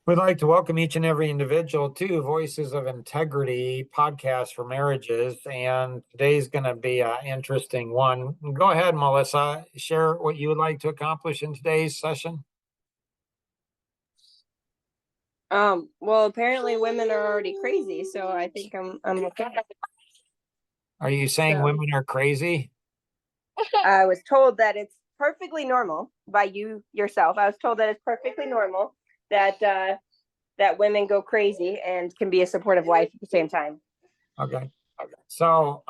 We'd like to welcome each and every individual to Voices of Integrity podcast for marriages. And today's going to be an interesting one. Go ahead, Melissa. Share what you would like to accomplish in today's session. Well, apparently women are already crazy, so I think I'm okay. Are you saying women are crazy? I was told that it's perfectly normal by you yourself. I was told that it's perfectly normal that that women go crazy and can be a supportive wife at the same time. Okay. So,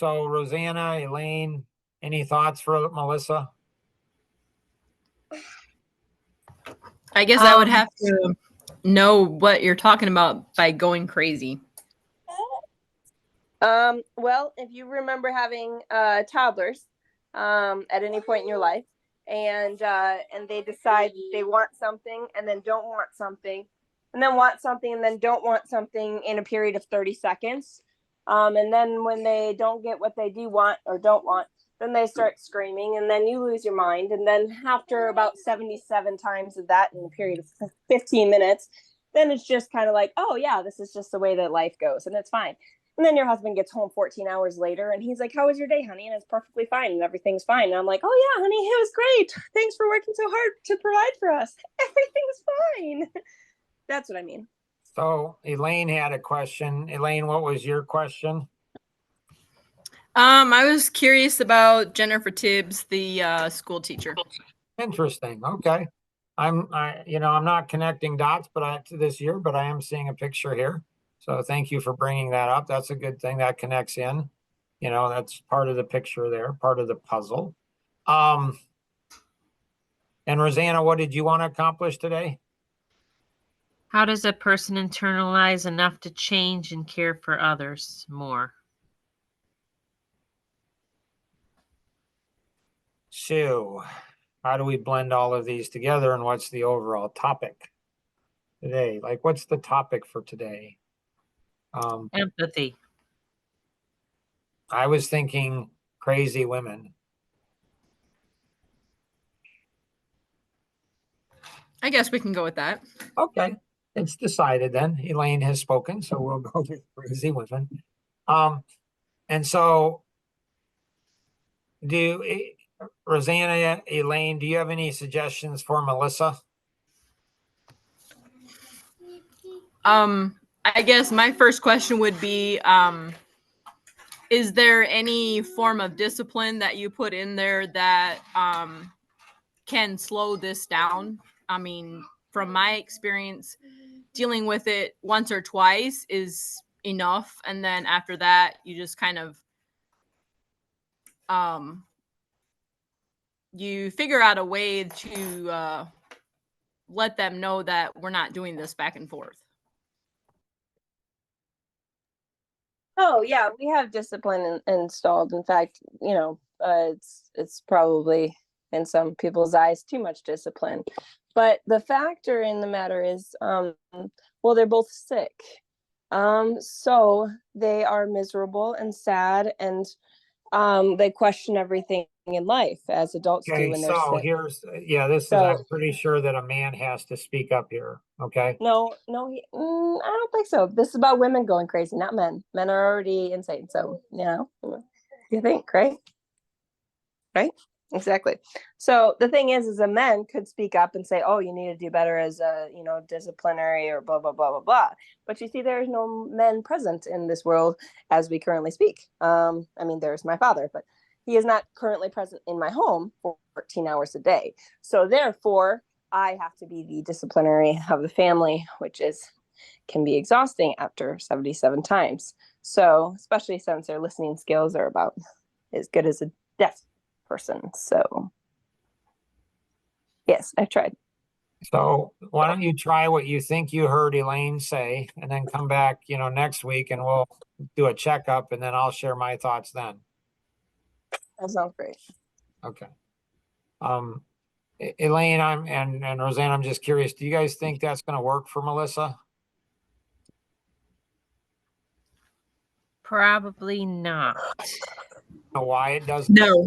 Rosanna, Elaine, any thoughts for Melissa? I guess I would have to know what you're talking about by going crazy. Well, if you remember having toddlers at any point in your life, and they decide they want something and then don't want something, and then want something and then don't want something in a period of 30 seconds, and then when they don't get what they do want or don't want, then they start screaming, and then you lose your mind, and then after about 77 times of that in a period of 15 minutes, then it's just kind of like, oh yeah, this is just the way that life goes, and it's fine. And then your husband gets home 14 hours later and he's like, how was your day, honey? And it's perfectly fine and everything's fine. And I'm like, oh yeah, honey, it was great. Thanks for working so hard to provide for us. Everything's fine. That's what I mean. So Elaine had a question. Elaine, what was your question? I was curious about Jennifer Tibbs, the school teacher. Interesting. Okay. I'm not connecting dots, this year, but I am seeing a picture here. So thank you for bringing that up. That's a good thing that connects in. That's part of the picture there, part of the puzzle. And Rosanna, what did you want to accomplish today? How does a person internalize enough to change and care for others more? So, how do we blend all of these together, and what's the overall topic today? Like, what's the topic for today? Empathy. I was thinking crazy women. I guess we can go with that. Okay, it's decided then. Elaine has spoken, so we'll go with crazy women. And so Rosanna, Elaine, do you have any suggestions for Melissa? I guess my first question would be, is there any form of discipline that you put in there that can slow this down? I mean, from my experience, dealing with it once or twice is enough. And then after that, you just kind of, you figure out a way to let them know that we're not doing this back and forth. Oh yeah, we have discipline installed. In fact, it's probably in some people's eyes too much discipline. But the factor in the matter is, well, they're both sick. So they are miserable and sad, and they question everything in life as adults do when they're sick. I'm pretty sure that a man has to speak up here. Okay. No, I don't think so. This is about women going crazy, not men. Men are already insane. So, you think, right? Right? Exactly. So the thing is a man could speak up and say, oh, you need to do better as a, disciplinary or blah, blah, blah, blah, blah. But you see, there's no men present in this world as we currently speak. There's my father, but he is not currently present in my home for 14 hours a day. So therefore, I have to be the disciplinary of the family, which can be exhausting after 77 times. So, especially since their listening skills are about as good as a deaf person. So, yes, I've tried. So why don't you try what you think you heard Elaine say, and then come back, next week, and we'll do a checkup, and then I'll share my thoughts then. That sounds great. Okay. Elaine, and Roseanne, I'm just curious, do you guys think that's going to work for Melissa? Probably not. Know why it doesn't? No.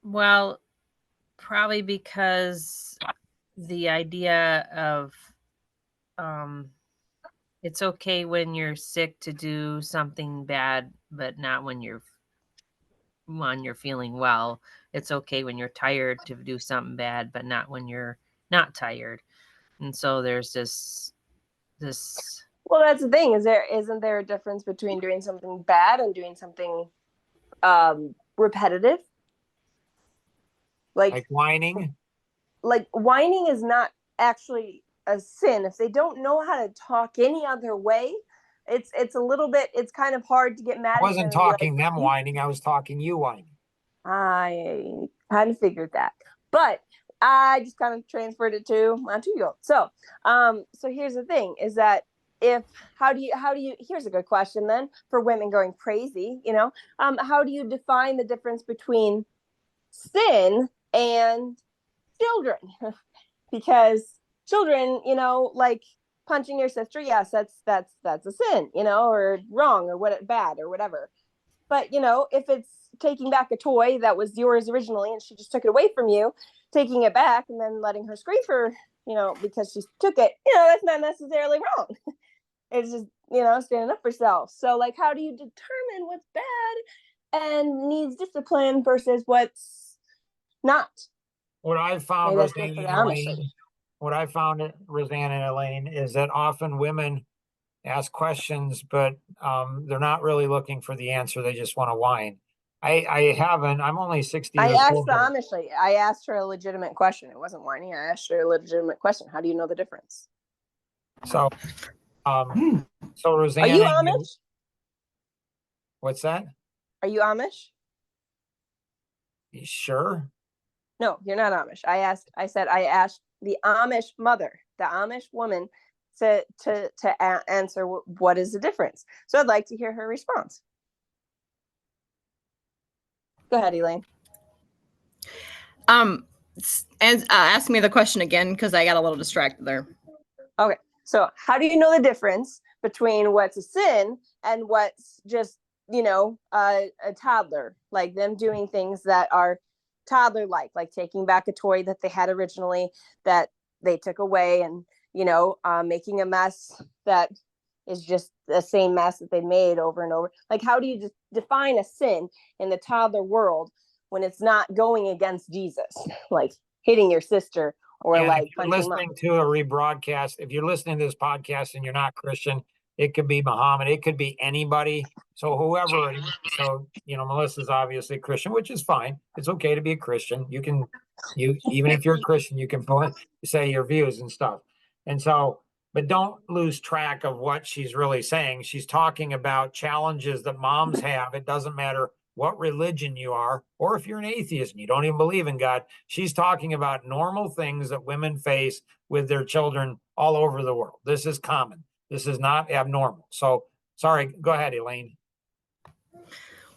Well, probably because the idea of it's okay when you're sick to do something bad, but not when you're feeling well. It's okay when you're tired to do something bad, but not when you're not tired. And so there's this Well, that's the thing. Isn't there a difference between doing something bad and doing something repetitive? Like whining. Like whining is not actually a sin. If they don't know how to talk any other way, it's a little bit. It's kind of hard to get mad I at them wasn't and be like, talking them whining. I was talking you whining. I kind of figured that, but I just kind of transferred it to my 2-year-old. So here's the thing: is that if how do you? Here's a good question then for women going crazy. How do you define the difference between sin and children? Because children, like punching your sister, yes, that's a sin, or wrong or what bad or whatever. But if it's taking back a toy that was yours originally and she just took it away from you, taking it back and then letting her scream for, because she took it, that's not necessarily wrong. It's just, standing up for herself. So like, how do you determine what's bad and needs discipline versus what's not? What I found, Maybe that's Roseanne good for the and Amish. Elaine, what I found, Roseanne and Elaine, is that often women ask questions, but they're not really looking for the answer. They just want to whine. I haven't. I'm only 60 I years asked old. the Amish lady. I asked her a legitimate question. It wasn't whining. I asked her a legitimate question. How do you know the difference? So, so Roseanne, Are you Amish? what's that? Are you Amish? You sure? No, you're not Amish. I asked the Amish mother, the Amish woman, to answer what is the difference. So I'd like to hear her response. Go ahead, Elaine. And ask me the question again because I got a little distracted there. Okay, so how do you know the difference between what's a sin and what's just a toddler, like them doing things that are toddler like taking back a toy that they had originally that they took away and making a mess that is just the same mess that they made over and over? Like, how do you define a sin in the toddler world when it's not going against Jesus, like hitting your sister or And like if you're punching listening to a rebroadcast, if you're listening to this podcast and you're not Christian, it could be Muhammad, it could be anybody. So whoever, so Melissa's obviously Christian, which is fine. It's okay to be a Christian. You even if you're a Christian, you can say your views and stuff. And so, but don't lose track of what she's really saying. She's talking about challenges that moms have. It doesn't matter what religion you are, or if you're an atheist and you don't even believe in God. She's talking about normal things that women face with their children all over the world. This is common. This is not abnormal. So, sorry, go ahead, Elaine.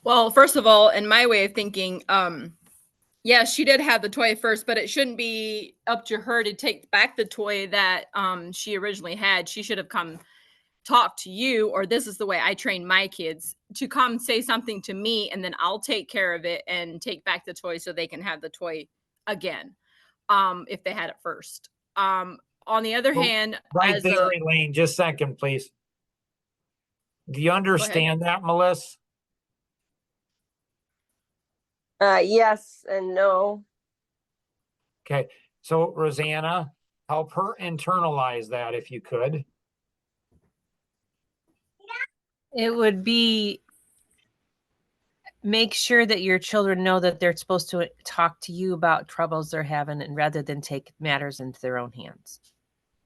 Well, first of all, in my way of thinking, yeah, she did have the toy first, but it shouldn't be up to her to take back the toy that she originally had. She should have come talk to you, or this is the way I train my kids, to come say something to me, and then I'll take care of it and take back the toy so they can have the toy again, if they had it first. On the other hand, right there, Elaine, just a second, please. Do you understand that, Melissa? Yes and no. Okay, so Rosanna, help her internalize that if you could. it would be make sure that your children know that they're supposed to talk to you about troubles they're having, and rather than take matters into their own hands.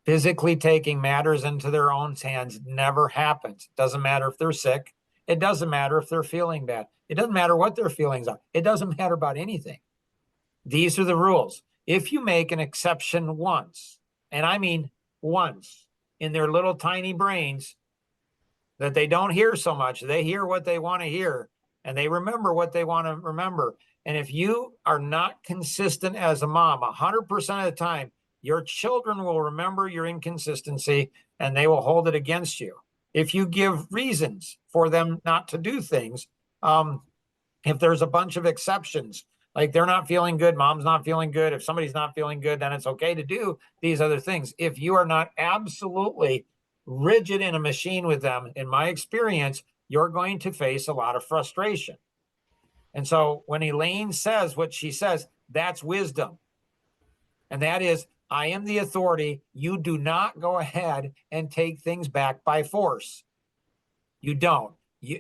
Physically taking matters into their own hands never happens. It doesn't matter if they're sick. It doesn't matter if they're feeling bad. It doesn't matter what their feelings are. It doesn't matter about anything. These are the rules. If you make an exception once, and I mean once, in their little tiny brains, that they don't hear so much, they hear what they want to hear, and they remember what they want to remember. And if you are not consistent as a mom 100% of the time, your children will remember your inconsistency and they will hold it against you. If you give reasons for them not to do things, if there's a bunch of exceptions, Like they're not feeling good, mom's not feeling good. If somebody's not feeling good, then it's okay to do these other things. If you are not absolutely rigid in a machine with them, in my experience, you're going to face a lot of frustration. And so when Elaine says what she says, that's wisdom. And that is, I am the authority. You do not go ahead and take things back by force. You don't.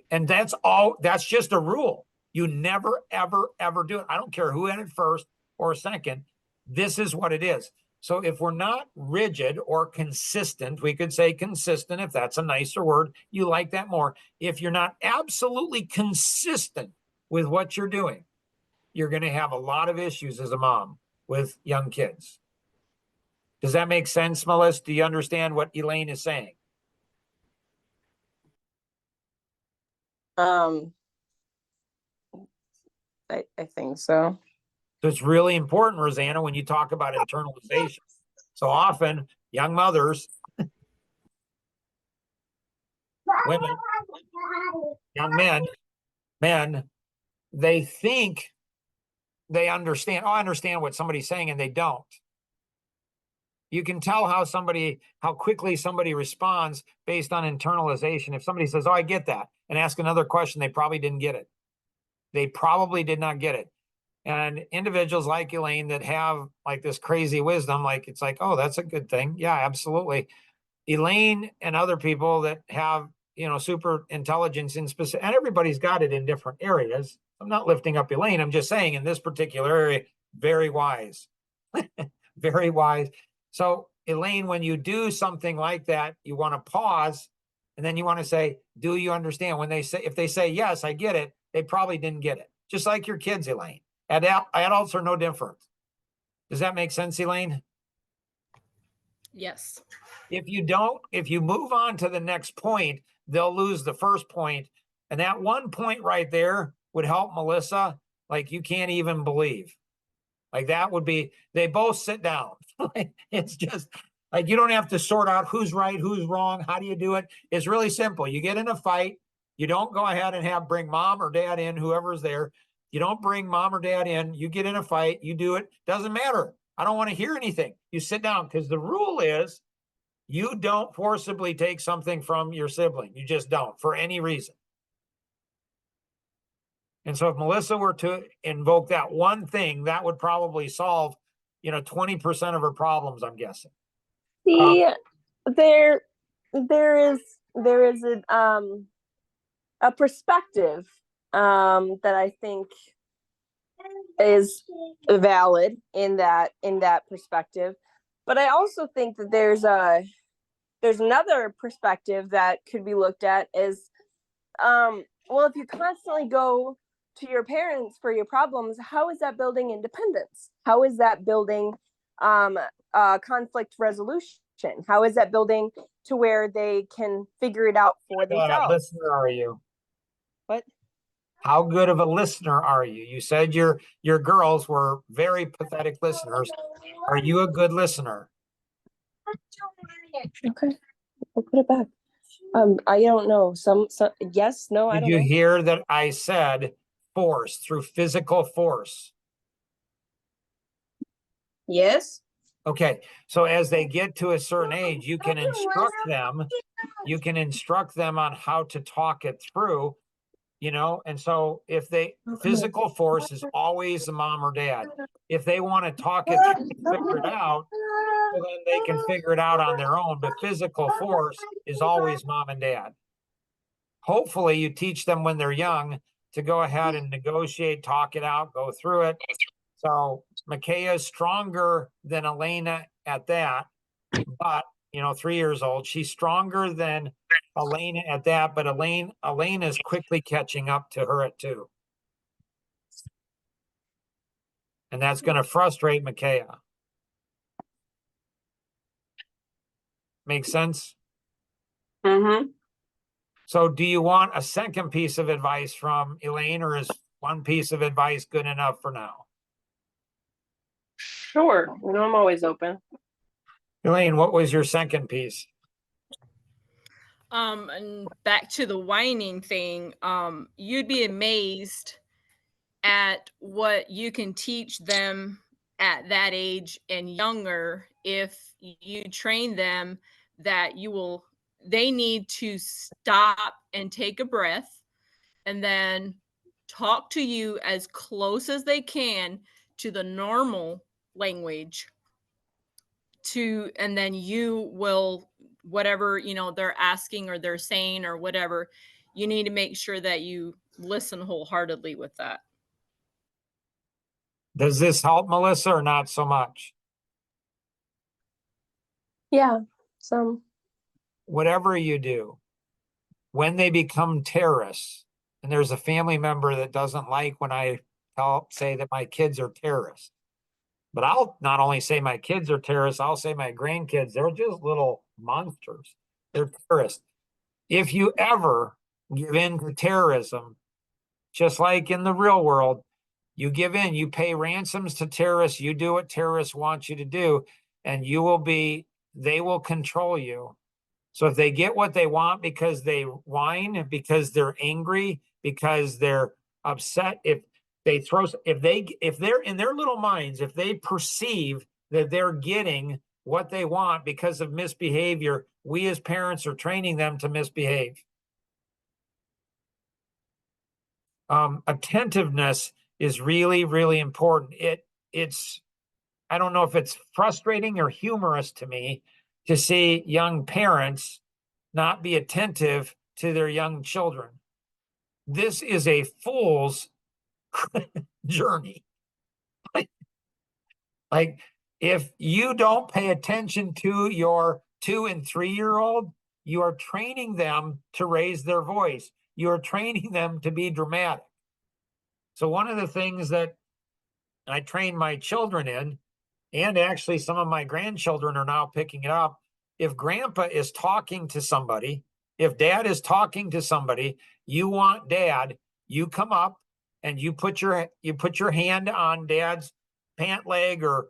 And that's all. That's just a rule. You never, ever, ever do it. I don't care who had it first or second. This is what it is. So if we're not rigid or consistent, we could say consistent if that's a nicer word. You like that more. If you're not absolutely consistent with what you're doing, you're going to have a lot of issues as a mom with young kids. Does that make sense, Melissa? Do you understand what Elaine is saying? I think so. So it's really important, Rosanna, when you talk about internalization. So often, young mothers, women, young men, they think they understand. Oh, I understand what somebody's saying, and they don't. You can tell how quickly somebody responds based on internalization. If somebody says, "Oh, I get that," and ask another question, they probably didn't get it. They probably did not get it. And individuals like Elaine that have like this crazy wisdom, like it's like, oh, that's a good thing. Yeah, absolutely. Elaine and other people that have, super intelligence in specific, and everybody's got it in different areas. I'm not lifting up Elaine. I'm just saying in this particular area, very wise, very wise. So Elaine, when you do something like that, you want to pause and then you want to say, do you understand? If they say, yes, I get it, they probably didn't get it. Just like your kids, Elaine. Adults are no different. Does that make sense, Elaine? Yes. If you move on to the next point, they'll lose the first point. And that one point right there would help Melissa, like you can't even believe. Like that would be, they both sit down. It's just like, you don't have to sort out who's right, who's wrong. How do you do it? It's really simple. You get in a fight. You don't go ahead and bring mom or dad in, whoever's there. You don't bring mom or dad in. You get in a fight. You do it. Doesn't matter. I don't want to hear anything. You sit down because the rule is you don't forcibly take something from your sibling. You just don't for any reason. And so if Melissa were to invoke that one thing, that would probably solve, 20% of her problems, I'm guessing. See, there is a perspective that I think is valid in that perspective, but I also think that there's another perspective that could be looked at as well, if you constantly go to your parents for your problems, how is that building independence? How is that building conflict resolution? How is that building to where they can figure it out for themselves? What listener are you? What? How good of a listener are you? You said your girls were very pathetic listeners. Are you a good listener? Okay, I'll put it back. I don't know. Some yes, no, I Did don't you know. hear that I said force, through physical force? Yes. Okay, so as they get to a certain age, you can instruct them. You can instruct them on how to talk it through, and so physical force is always the mom or dad. If they want to talk it through and figure it out, well, then they can figure it out on their own. But physical force is always mom and dad. Hopefully you teach them when they're young to go ahead and negotiate, talk it out, go through it. So Micaiah is stronger than Elena at that, but 3 years old. She's stronger than Elena at that, but Elena is quickly catching up to her at 2. And that's going to frustrate Micaiah. Make sense? Mm-hmm. So do you want a second piece of advice from Elaine, or is one piece of advice good enough for now? Sure. I'm always open. Elaine, what was your second piece? And back to the whining thing, you'd be amazed at what you can teach them at that age and younger if you train them that they need to stop and take a breath and then talk to you as close as they can to the normal language and then you will, whatever they're asking or they're saying or whatever, you need to make sure that you listen wholeheartedly with that. Does this help, Melissa, or not so much? Yeah. So Whatever you do, when they become terrorists, and there's a family member that doesn't like when I say that my kids are terrorists, but I'll not only say my kids are terrorists, I'll say my grandkids, they're just little monsters. They're terrorists. If you ever give in to terrorism, just like in the real world, you give in, you pay ransoms to terrorists, you do what terrorists want you to do, and they will control you. So if they get what they want because they whine, because they're angry, because they're upset, if they're in their little minds, if they perceive that they're getting what they want because of misbehavior, we as parents are training them to misbehave. Attentiveness is really, really important. It's I don't know if it's frustrating or humorous to me to see young parents not be attentive to their young children. This is a fool's journey. Like, if you don't pay attention to your 2 and 3-year-old, you are training them to raise their voice. You are training them to be dramatic. So one of the things that I train my children in, and actually some of my grandchildren are now picking it up, if grandpa is talking to somebody, if dad is talking to somebody, you want dad, you come up and you put your hand on dad's pant leg or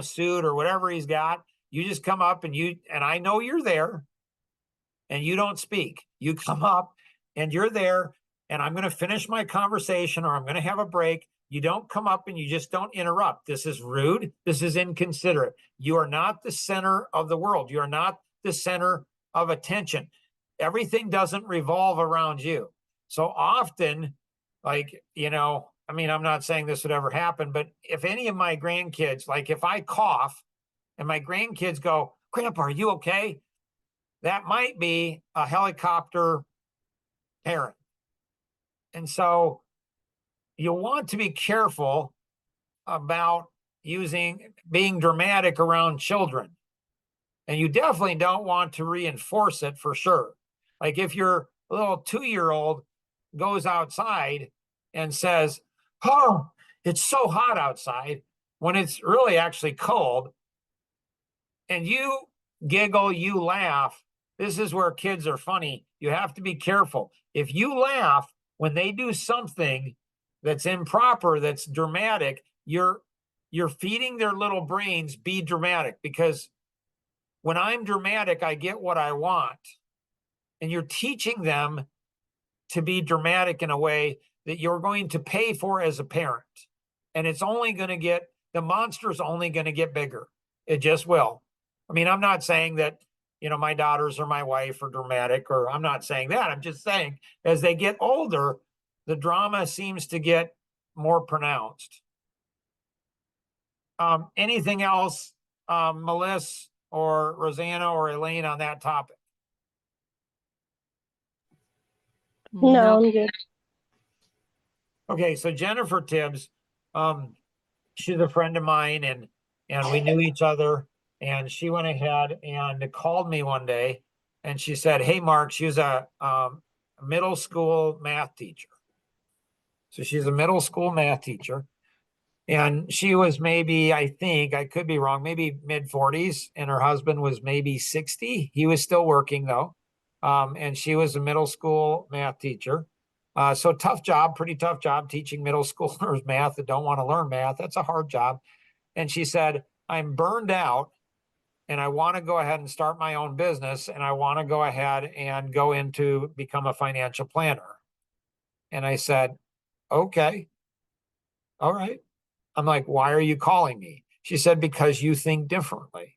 suit or whatever he's got. You just come up and I know you're there and you don't speak. You come up and you're there and I'm going to finish my conversation or I'm going to have a break. You don't come up and you just don't interrupt. This is rude. This is inconsiderate. You are not the center of the world. You are not the center of attention. Everything doesn't revolve around you. So often, I'm not saying this would ever happen, but if any of my grandkids, like if I cough and my grandkids go, "Grandpa, are you okay?" That might be a helicopter parent. And so you want to be careful about being dramatic around children. And you definitely don't want to reinforce it for sure. Like if your little 2-year-old goes outside and says, "Oh, it's so hot outside," when it's really actually cold, and you giggle, you laugh. This is where kids are funny. You have to be careful. If you laugh when they do something that's improper, that's dramatic, you're feeding their little brains, be dramatic, because when I'm dramatic, I get what I want. And you're teaching them to be dramatic in a way that you're going to pay for as a parent. And it's only going to the monster's only going to get bigger. It just will. I mean, I'm not saying that, my daughters or my wife are dramatic, or I'm not saying that. I'm just saying as they get older, the drama seems to get more pronounced. Anything else, Melissa or Rosanna or Elaine on that topic? no, I'm good. Okay, so Jennifer Tibbs, she's a friend of mine, and we knew each other, and she went ahead and called me one day, and she said, "Hey, Mark," she's a middle school math teacher. So she's a middle school math teacher, and she was maybe, I think, I could be wrong, maybe mid-40s, and her husband was maybe 60. He was still working though, and she was a middle school math teacher. So tough job, pretty tough job teaching middle schoolers math that don't want to learn math. That's a hard job. And she said, "I'm burned out and I want to go ahead and start my own business, and I want to go ahead and go into become a financial planner." And I said, "Okay." All right. I'm like, why are you calling me? She said, because you think differently.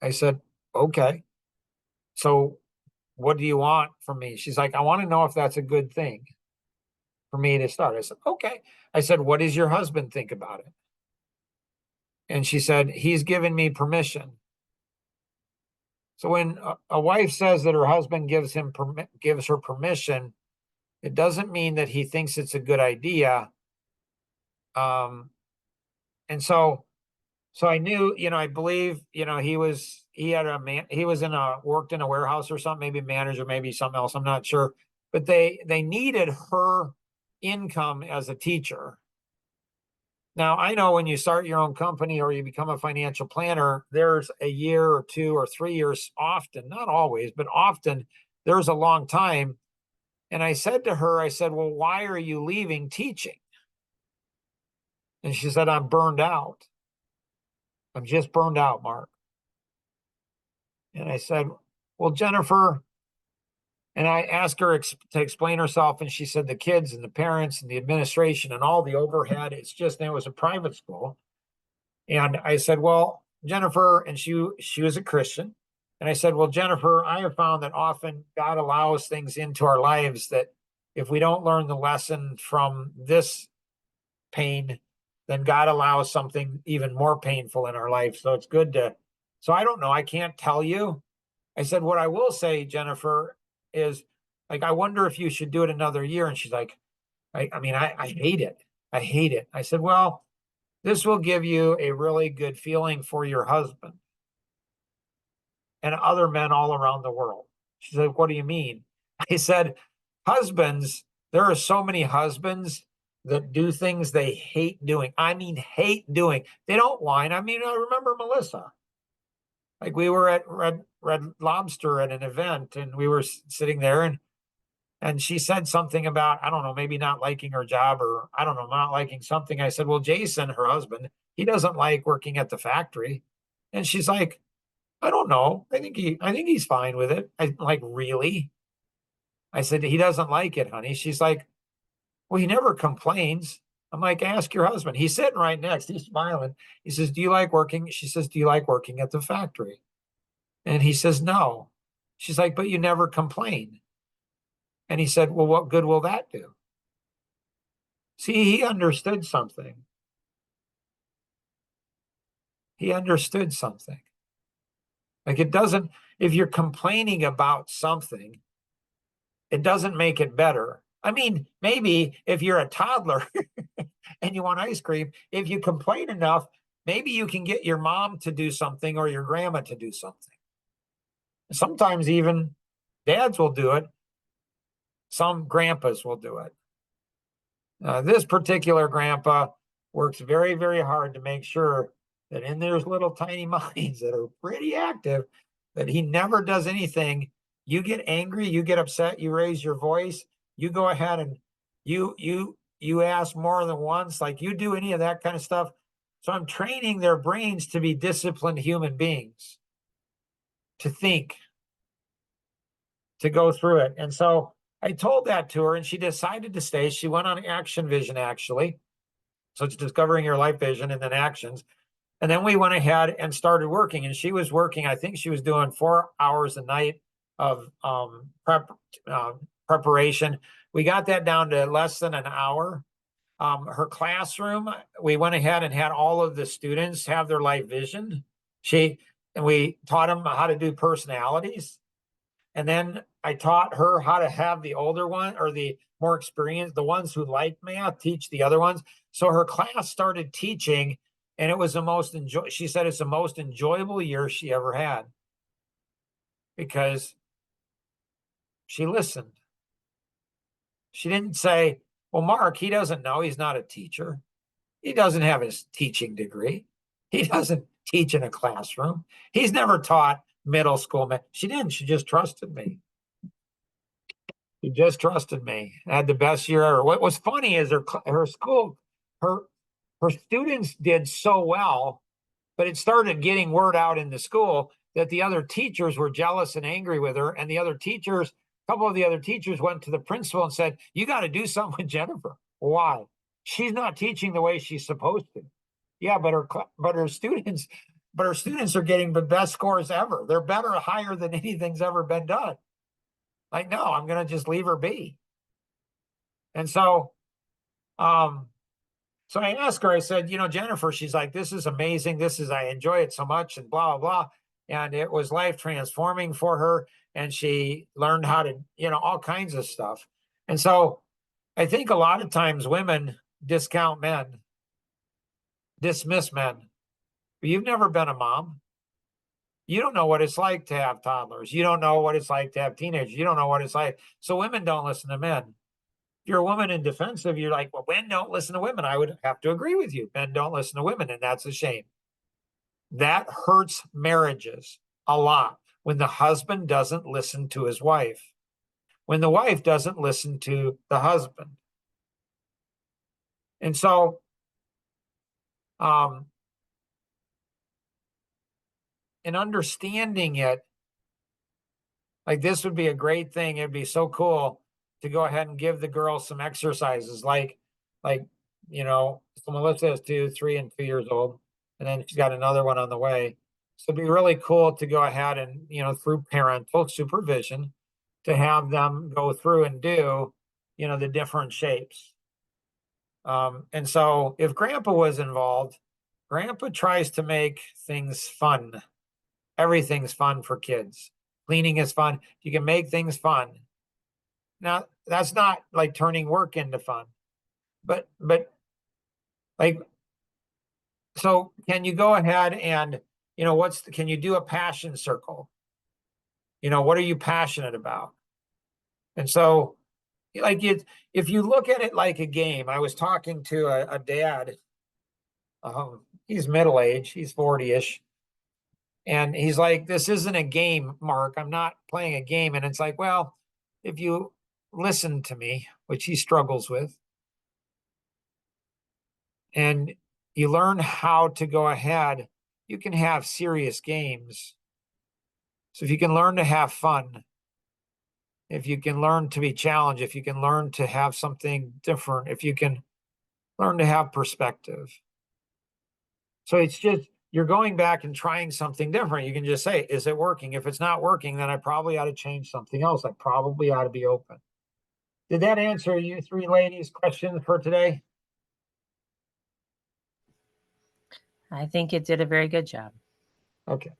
I said, okay. So what do you want from me? She's like, I want to know if that's a good thing for me to start. I said, okay. I said, what does your husband think about it? And she said, he's given me permission. So when a wife says that her husband gives her permission, it doesn't mean that he thinks it's a good idea. And so I knew, I believe, he was worked in a warehouse or something, maybe manager, maybe something else. I'm not sure, but they needed her income as a teacher. Now, I know when you start your own company or you become a financial planner, there's a year or 2 or 3 years, often, not always, but often there's a long time. And I said to her, I said, well, why are you leaving teaching? And she said, I'm burned out. I'm just burned out, Mark. And I said, well, Jennifer, and I asked her to explain herself. And she said, the kids and the parents and the administration and all the overhead, it was a private school. And I said, well, Jennifer, and she was a Christian. And I said, well, Jennifer, I have found that often God allows things into our lives that if we don't learn the lesson from this pain, then God allows something even more painful in our life. So it's good so I don't know. I can't tell you. I said, what I will say, Jennifer, is like, I wonder if you should do it another year. And she's like, I hate it. I hate it. I said, well, this will give you a really good feeling for your husband and other men all around the world. She said, what do you mean? I said, husbands, there are so many husbands that do things they hate doing. I mean, hate doing. They don't whine. I remember Melissa. Like we were at Red Lobster at an event and we were sitting there and she said something about, I don't know, maybe not liking her job or I don't know, not liking something. I said, well, Jason, her husband, he doesn't like working at the factory. And she's like, I don't know. I think he's fine with it. I like, really? I said, he doesn't like it, honey. She's like, well, he never complains. I'm like, ask your husband. He's sitting right next. He's smiling. He says, do you like working? She says, do you like working at the factory? And he says, no. She's like, but you never complain. And he said, well, what good will that do? See, he understood something. He understood something. Like if you're complaining about something, it doesn't make it better. I mean, maybe if you're a toddler and you want ice cream, if you complain enough, maybe you can get your mom to do something or your grandma to do something. Sometimes even dads will do it. Some grandpas will do it. This particular grandpa works very, very hard to make sure that in there's little tiny minds that are pretty active, that he never does anything. You get angry, you get upset, you raise your voice, you go ahead and you ask more than once, like you do any of that kind of stuff. So I'm training their brains to be disciplined human beings, to think, to go through it. And so I told that to her and she decided to stay. She went on Action Vision, actually. So it's discovering your life vision and then actions. And then we went ahead and started working. And she was working, I think she was doing 4 hours a night of preparation. We got that down to less than an hour. Her classroom, we went ahead and had all of the students have their life vision. And we taught them how to do personalities. And then I taught her how to have the older one or the more experienced, the ones who like math, teach the other ones. So her class started teaching, and it was she said it's the most enjoyable year she ever had because she listened. She didn't say, well, Mark, he doesn't know. He's not a teacher. He doesn't have his teaching degree. He doesn't teach in a classroom. He's never taught middle school. She didn't. She just trusted me. She just trusted me. I had the best year ever. What was funny is her school, her students did so well, but it started getting word out in the school that the other teachers were jealous and angry with her. And a couple of the other teachers went to the principal and said, you got to do something with Jennifer. Why? she's not teaching the way she's supposed to. Yeah, but her students, are getting the best scores ever. They're better, higher than anything's ever been done. Like, no, I'm gonna just leave her be. And so, so I asked her, I said, Jennifer, she's like, this is amazing. I enjoy it so much, and blah, blah, blah. And it was life transforming for her. And she learned how to, all kinds of stuff. And so I think a lot of times women discount men, dismiss men. But you've never been a mom. You don't know what it's like to have toddlers. You don't know what it's like to have teenagers. You don't know what it's like. So women don't listen to men. If you're a woman in defensive, you're like, well, men don't listen to women. I would have to agree with you. Men don't listen to women, and that's a shame. That hurts marriages a lot when the husband doesn't listen to his wife, when the wife doesn't listen to the husband. And so, in understanding it, like, this would be a great thing. It'd be so cool to go ahead and give the girls some exercises, so Melissa is 2, 3, and 2 years old, and then she's got another one on the way. So it'd be really cool to go ahead and, through parental supervision, to have them go through and do, the different shapes. And so if Grandpa was involved, Grandpa tries to make things fun. Everything's fun for kids. Cleaning is fun. You can make things fun. Now, that's not like turning work into fun, but like, so can you go ahead and, can you do a passion circle? What are you passionate about? And so, like, if you look at it like a game, I was talking to a dad. He's middle age, he's 40-ish. And he's like, this isn't a game, Mark. I'm not playing a game. And it's like, well, if you listen to me, which he struggles with, and you learn how to go ahead, you can have serious games. So if you can learn to have fun, if you can learn to be challenged, if you can learn to have something different, if you can learn to have perspective. So it's just, you're going back and trying something different. You can just say, is it working? If it's not working, then I probably ought to change something else. I probably ought to be open. Did that answer you 3 ladies' questions for today? I think it did a very good job. Okay.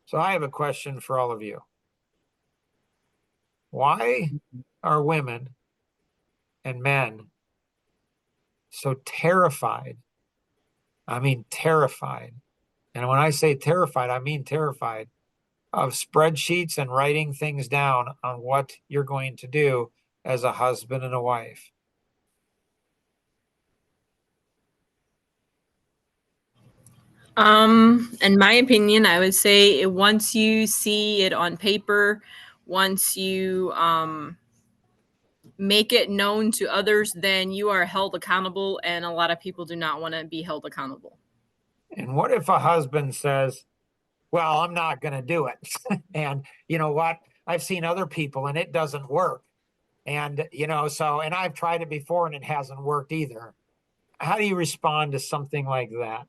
So I have a question for all of you. Why are women and men so terrified? I mean, terrified. And when I say terrified, I mean terrified of spreadsheets and writing things down on what you're going to do as a husband and a wife. In my opinion, I would say once you see it on paper, once you make it known to others, then you are held accountable, and a lot of people do not want to be held accountable. And what if a husband says, well, I'm not going to do it. And you know what? I've seen other people and it doesn't work. And, and I've tried it before and it hasn't worked either. How do you respond to something like that?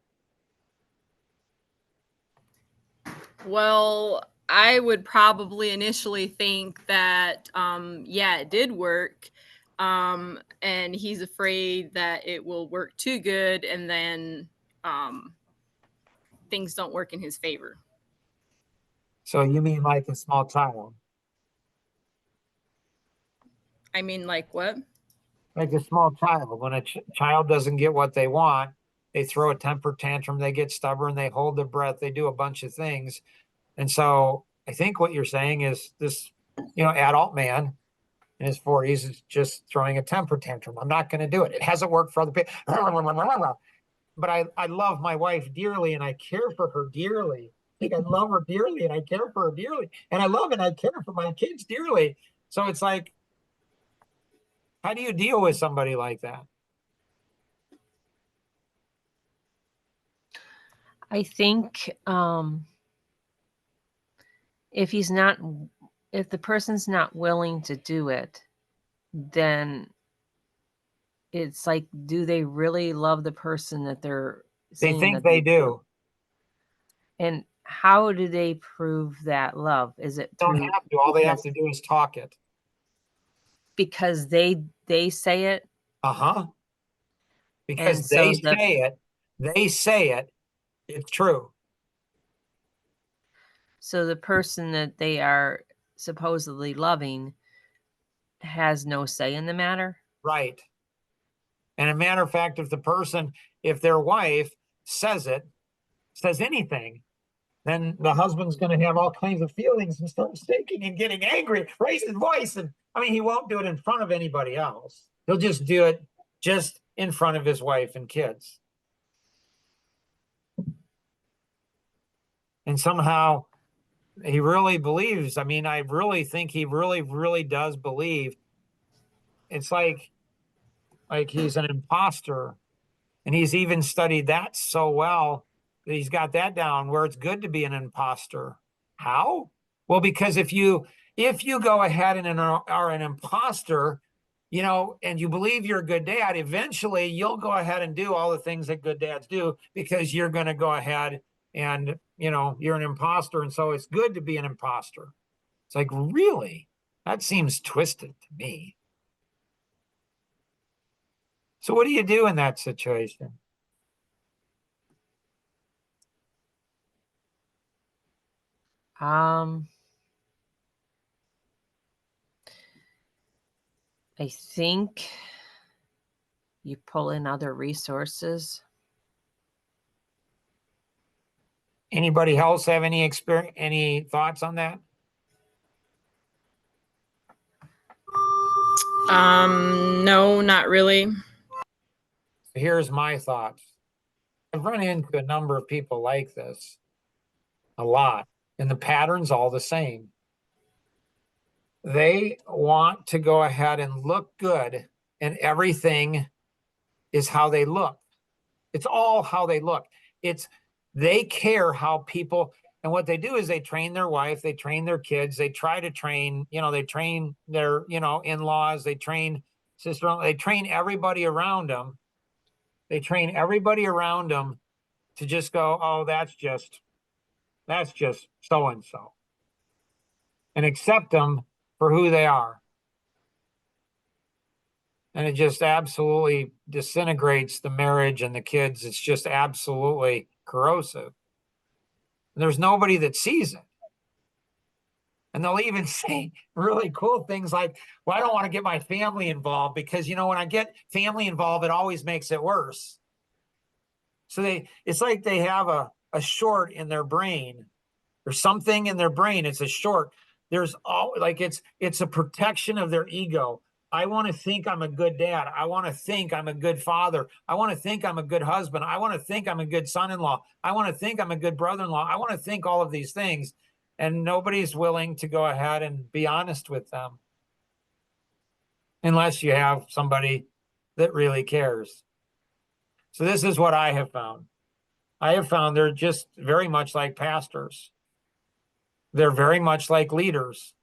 Well, I would probably initially think that, yeah, it did work. And he's afraid that it will work too good, and then things don't work in his favor. So you mean like a small child? I mean, like what? Like a small child. When a child doesn't get what they want, they throw a temper tantrum, they get stubborn, they hold their breath, they do a bunch of things. And so I think what you're saying is this, adult man in his 40s is just throwing a temper tantrum. I'm not going to do it. It hasn't worked for other people. But I love my wife dearly and I care for her dearly. Like, I love her dearly and I care for her dearly. And I love and I care for my kids dearly. So it's like, how do you deal with somebody like that? I think if the person's not willing to do it, then it's like, do they really love the person that they're They saying think that they they do. And how do they prove that love? Is it Don't through have to. All they have because to do is talk it. because they say it, Uh-huh. Because and so they say it, it's true. the person that they are supposedly loving has no say in the matter? Right. And a matter of fact, if their wife says anything, then the husband's going to have all kinds of feelings and start shaking and getting angry, raise his voice. And I mean, he won't do it in front of anybody else. He'll just do it just in front of his wife and kids. And somehow he really believes. I mean, I really think he really, really does believe. It's like he's an imposter. And he's even studied that so well that he's got that down where it's good to be an imposter. How? Well, because if you go ahead and are an imposter, and you believe you're a good dad, eventually you'll go ahead and do all the things that good dads do because you're going to go ahead and, you're an imposter. And so it's good to be an imposter. It's like, really? That seems twisted to me. So what do you do in that situation? Um, I think you pull in other resources. Anybody else have any thoughts on that? No, not really. Here's my thoughts. I've run into a number of people like this a lot, and the pattern's all the same. They want to go ahead and look good, and everything is how they look. It's all how they look. They care how people, and what they do is they train their wife, they train their kids, they try to train, they train their, in-laws, they train sister, they train everybody around them. They train everybody around them to just go, oh, that's just so and so, and accept them for who they are. And it just absolutely disintegrates the marriage and the kids. It's just absolutely corrosive. And there's nobody that sees it. And they'll even say really cool things like, well, I don't want to get my family involved because, when I get family involved, it always makes it worse. So it's like they have a short in their brain or something in their brain. It's a short. There's all like it's a protection of their ego. I want to think I'm a good dad. I want to think I'm a good father. I want to think I'm a good husband. I want to think I'm a good son-in-law. I want to think I'm a good brother-in-law. I want to think all of these things. And nobody's willing to go ahead and be honest with them unless you have somebody that really cares. So this is what I have found. I have found they're just very much like pastors. They're very much like leaders,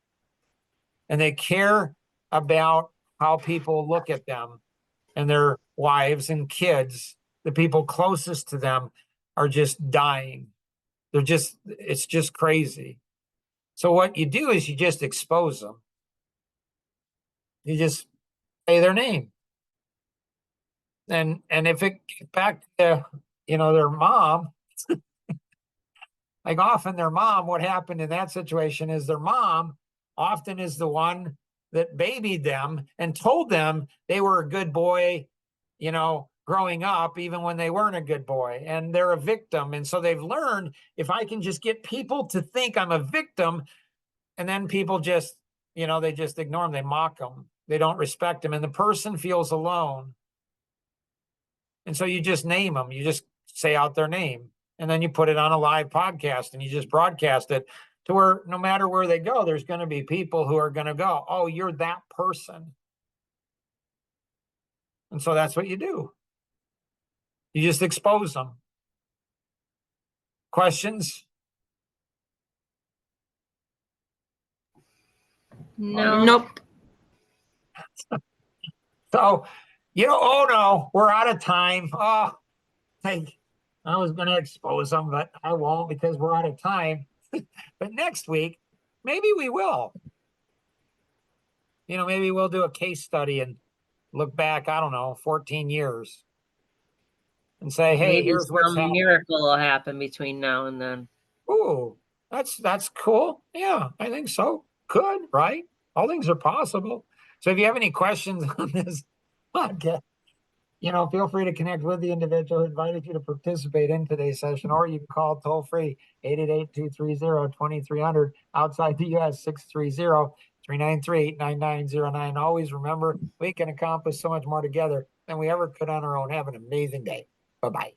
and they care about how people look at them, and their wives and kids, the people closest to them, are just dying. It's just crazy. So what you do is you just expose them. You just say their name. And if it gets back to, their mom, like often their mom, what happened in that situation is their mom often is the one that babied them and told them they were a good boy, growing up, even when they weren't a good boy, and they're a victim. And so they've learned, if I can just get people to think I'm a victim, and then people just, they just ignore them, they mock them, they don't respect them, and the person feels alone. And so you just name them, you just say out their name, and then you put it on a live podcast and you just broadcast it to where no matter where they go, there's going to be people who are going to go, oh, you're that person. And so that's what you do. You just expose them. Questions? No. Nope. So Oh no, we're out of time. Oh, I was going to expose them, but I won't because we're out of time. But next week, maybe we will. Maybe we'll do a case study and look back, I don't know, 14 years and say, hey, Maybe here's what's some happened. miracle will happen between now and then. Ooh, that's cool. Yeah, I think so. Could, right? All things are possible. So if you have any questions on this podcast, feel free to connect with the individual who invited you to participate in today's session, or you can call toll free 888-230-2300 outside the US 630-393-9909. Always remember, we can accomplish so much more together than we ever could on our own. Have an amazing day. Bye-bye.